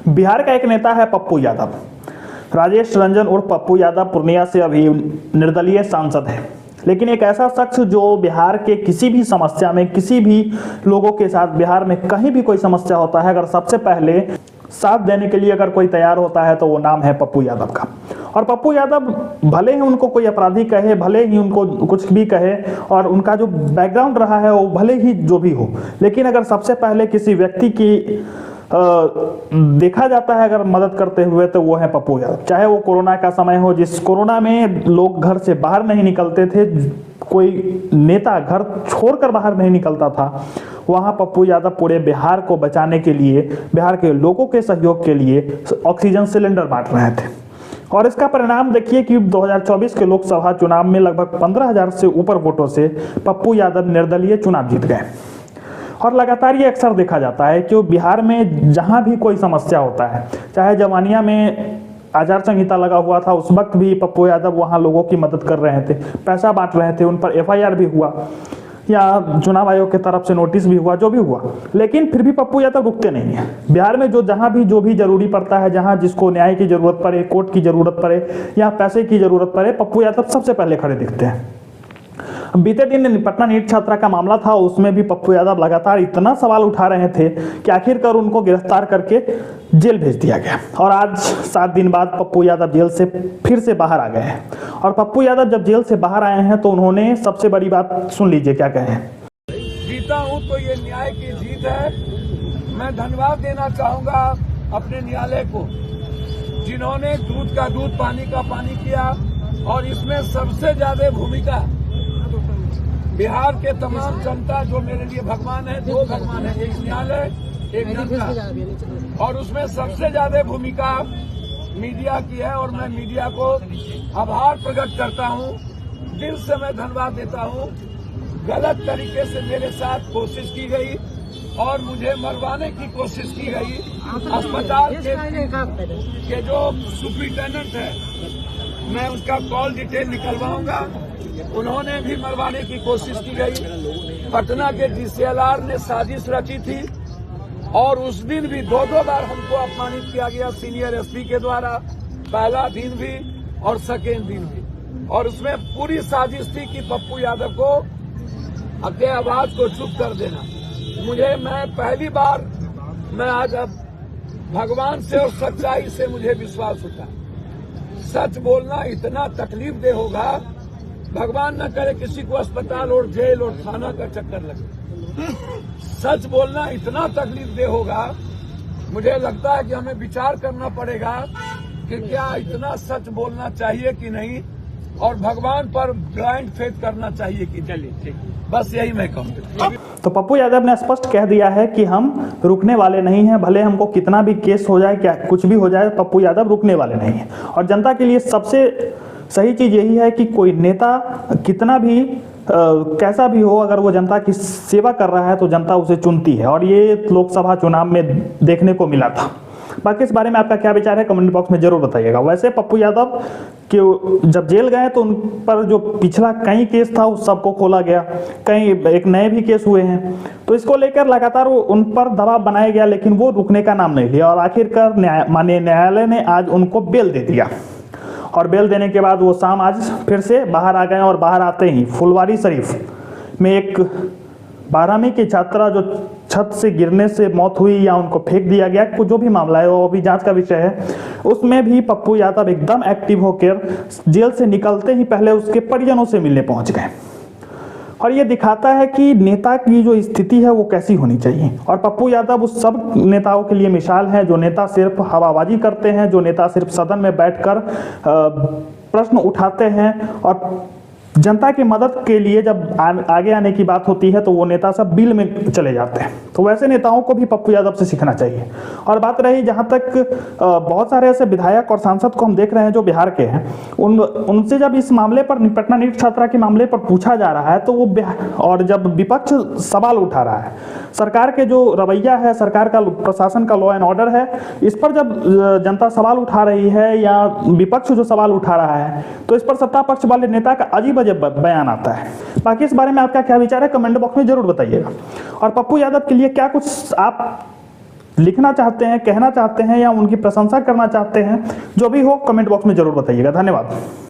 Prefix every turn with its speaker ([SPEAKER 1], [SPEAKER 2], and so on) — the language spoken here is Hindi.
[SPEAKER 1] बिहार का एक नेता है पप्पू यादव। राजेश रंजन उर्फ पप्पू यादव पूर्णिया से अभी निर्दलीय सांसद है, लेकिन एक ऐसा शख्स जो बिहार के किसी भी समस्या में, किसी भी लोगों के साथ बिहार में कहीं भी कोई समस्या होता है, अगर सबसे पहले साथ देने के लिए अगर कोई तैयार होता है तो वो नाम है पप्पू यादव का। और पप्पू यादव भले ही उनको कोई अपराधी कहे, भले ही उनको कुछ भी कहे, और उनका जो बैकग्राउंड रहा है वो भले ही जो भी हो, लेकिन अगर सबसे पहले किसी व्यक्ति की देखा जाता है अगर मदद करते हुए तो वो है पप्पू यादव। चाहे वो कोरोना का समय हो, जिस कोरोना में लोग घर से बाहर नहीं निकलते थे, कोई नेता घर छोड़कर बाहर नहीं निकलता था, वहां पप्पू यादव पूरे बिहार को बचाने के लिए, बिहार के लोगों के सहयोग के लिए ऑक्सीजन सिलेंडर बांट रहे थे। और इसका परिणाम देखिए कि 2024 के लोकसभा चुनाव में लगभग 15,000 से ऊपर वोटों से पप्पू यादव निर्दलीय चुनाव जीत गए। और लगातार ये अक्सर देखा जाता है कि बिहार में जहां भी कोई समस्या होता है, चाहे जवानिया में आचार संहिता लगा हुआ था, उस वक्त भी पप्पू यादव वहां लोगों की मदद कर रहे थे, पैसा बांट रहे थे, उन पर एफआईआर भी हुआ या चुनाव आयोग की तरफ से नोटिस भी हुआ, जो भी हुआ, लेकिन फिर भी पप्पू यादव रुकते नहीं है। बिहार में जहां भी जो भी जरूरी पड़ता है, जहां जिसको न्याय की जरूरत पड़े, कोर्ट की जरूरत पड़े या पैसे की जरूरत पड़े, पप्पू यादव सबसे पहले खड़े दिखते हैं। बीते दिन पटना नीट छात्रा का मामला था, उसमें भी पप्पू यादव लगातार इतना सवाल उठा रहे थे कि आखिरकार उनको गिरफ्तार करके जेल भेज दिया गया। और आज 7 दिन बाद पप्पू यादव जेल से फिर से बाहर आ गए हैं। और पप्पू यादव जब जेल से बाहर आए हैं तो उन्होंने सबसे बड़ी बात सुन लीजिए क्या कहे हैं।
[SPEAKER 2] जीता हूं तो ये न्याय की जीत है। मैं धन्यवाद देना चाहूंगा अपने न्यायालय को, जिन्होंने दूध का दूध, पानी का पानी किया। और इसमें सबसे ज्यादा भूमिका बिहार के तमाम जनता, जो मेरे लिए भगवान है, 2 भगवान है, एक न्यायालय, एक जनता, और उसमें सबसे ज्यादा भूमिका मीडिया की है। और मैं मीडिया को आभार प्रकट करता हूं, दिल से मैं धन्यवाद देता हूं। गलत तरीके से मेरे साथ कोशिश की गई और मुझे मरवाने की कोशिश की गई। अस्पताल के जो सुपरिटेंडेंट है, मैं उसका कॉल डिटेल निकलवाऊंगा, उन्होंने भी मरवाने की कोशिश की गई। पटना के डीसीएलआर ने साजिश रची थी और उस दिन भी 2 बार हमको अपमानित किया गया सीनियर एसपी के द्वारा, पहला दिन भी और सेकेंड दिन भी। और उसमें पूरी साजिश थी कि पप्पू यादव को अपने आवाज को चुप कर देना। मैं पहली बार, मैं आज अब भगवान से और सच्चाई से मुझे विश्वास होता है। सच बोलना इतना तकलीफ दे होगा, भगवान न करे किसी को अस्पताल और जेल और थाना का चक्कर लगे। सच बोलना इतना तकलीफ दे होगा, मुझे लगता है कि हमें विचार करना पड़ेगा कि क्या इतना सच बोलना चाहिए कि नहीं, और भगवान पर ब्लाइंड फेथ करना चाहिए कि चलिए। बस यही मैं कहूँगा।
[SPEAKER 1] तो पप्पू यादव ने स्पष्ट कह दिया है कि हम रुकने वाले नहीं हैं, भले हमको कितना भी केस हो जाए, क्या कुछ भी हो जाए, पप्पू यादव रुकने वाले नहीं हैं। और जनता के लिए सबसे सही चीज यही है कि कोई नेता कितना भी कैसा भी हो, अगर वो जनता की सेवा कर रहा है तो जनता उसे चुनती है। और ये लोकसभा चुनाव में देखने को मिला था। बाकी इस बारे में आपका क्या विचार है, कमेंट बॉक्स में जरूर बताइएगा। वैसे पप्पू यादव के जब जेल गए तो उन पर जो पिछला कई केस था उस सबको खोला गया, कई एक नए भी केस हुए हैं, तो इसको लेकर लगातार उन पर दबाव बनाया गया, लेकिन वो रुकने का नाम नहीं लिया। और आखिरकार माननीय न्यायालय ने आज उनको बेल दे दिया। और बेल देने के बाद वो शाम आज फिर से बाहर आ गए। और बाहर आते ही फुलवारी शरीफ में एक 12वीं की छात्रा जो छत से गिरने से मौत हुई या उनको फेंक दिया गया, जो भी मामला है वो अभी जांच का विषय है, उसमें भी पप्पू यादव एकदम एक्टिव होकर जेल से निकलते ही पहले उसके परिजनों से मिलने पहुंच गए। और ये दिखाता है कि नेता की जो स्थिति है वो कैसी होनी चाहिए। और पप्पू यादव उस सब नेताओं के लिए मिसाल है जो नेता सिर्फ हवाबाजी करते हैं, जो नेता सिर्फ सदन में बैठकर प्रश्न उठाते हैं, और जनता की मदद के लिए जब आगे आने की बात होती है तो वो नेता सब बिल में चले जाते हैं। तो वैसे नेताओं को भी पप्पू यादव से सीखना चाहिए। और बात रही जहां तक बहुत सारे ऐसे विधायक और सांसद को हम देख रहे हैं जो बिहार के हैं, उनसे जब इस मामले पर, पटना नीट छात्रा के मामले पर पूछा जा रहा है तो वो, और जब विपक्ष सवाल उठा रहा है, सरकार के जो रवैया है, सरकार का प्रशासन का लॉ एंड ऑर्डर है, इस पर जब जनता सवाल उठा रही है या विपक्ष जो सवाल उठा रहा है, तो इस पर सत्ता पक्ष वाले नेता का अजीब बयान आता है। बाकी इस बारे में आपका क्या विचार है, कमेंट बॉक्स में जरूर बताइएगा। और पप्पू यादव के लिए क्या कुछ आप लिखना चाहते हैं, कहना चाहते हैं या उनकी प्रशंसा करना चाहते हैं, जो भी हो कमेंट बॉक्स में जरूर बताइएगा। धन्यवाद।